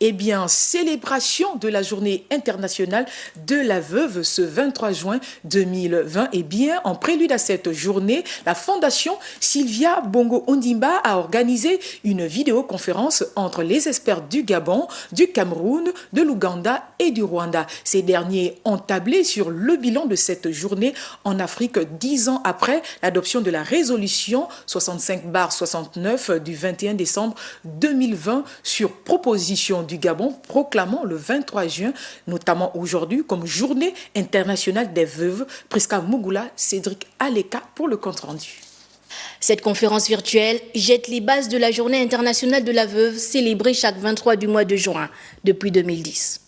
Eh bien, célébration de la journée internationale de la veuve ce 23 juin 2020. Eh bien, en prélude à cette journée, la Fondation Sylvia Bongo Ondimba a organisé une vidéoconférence entre les experts du Gabon, du Cameroun, de l'Ouganda et du Rwanda. Ces derniers ont tablé sur le bilan de cette journée en Afrique 10 ans après l'adoption de la résolution 65/69 du 21 décembre 2020 sur proposition du Gabon, proclamant le 23 juin, notamment aujourd'hui, comme journée internationale des veuves. Priska Mougoula, Cédric Aleka pour le compte-rendu. Cette conférence virtuelle jette les bases de la journée internationale de la veuve célébrée chaque 23 du mois de juin depuis 2010.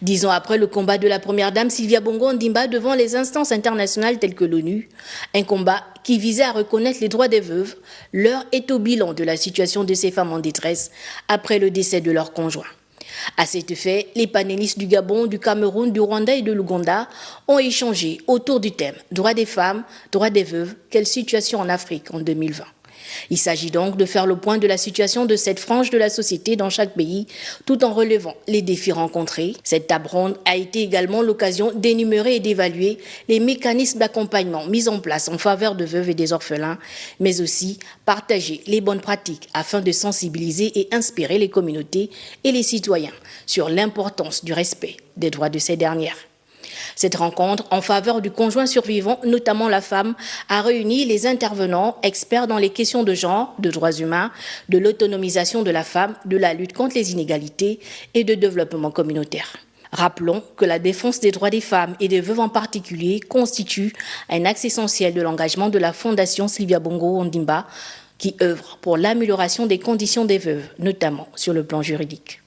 10 ans après le combat de la première dame Sylvia Bongo Ondimba devant les instances internationales telles que l'ONU, un combat qui visait à reconnaître les droits des veuves, l'heure est au bilan de la situation de ces femmes en détresse après le décès de leur conjoint. À cet effet, les panélistes du Gabon, du Cameroun, du Rwanda et de l'Ouganda ont échangé autour du thème « Droits des femmes, droits des veuves, quelle situation en Afrique en 2020 ?» Il s'agit donc de faire le point de la situation de cette frange de la société dans chaque pays, tout en relevant les défis rencontrés. Cette table ronde a été également l'occasion d'énumérer et d'évaluer les mécanismes d'accompagnement mis en place en faveur de veuves et des orphelins, mais aussi partager les bonnes pratiques afin de sensibiliser et inspirer les communautés et les citoyens sur l'importance du respect des droits de ces dernières. Cette rencontre en faveur du conjoint survivant, notamment la femme, a réuni les intervenants experts dans les questions de genre, de droits humains, de l'autonomisation de la femme, de la lutte contre les inégalités et de développement communautaire. Rappelons que la défense des droits des femmes et des veuves en particulier constitue un axe essentiel de l'engagement de la Fondation Sylvia Bongo Ondimba, qui œuvre pour l'amélioration des conditions des veuves, notamment sur le plan juridique.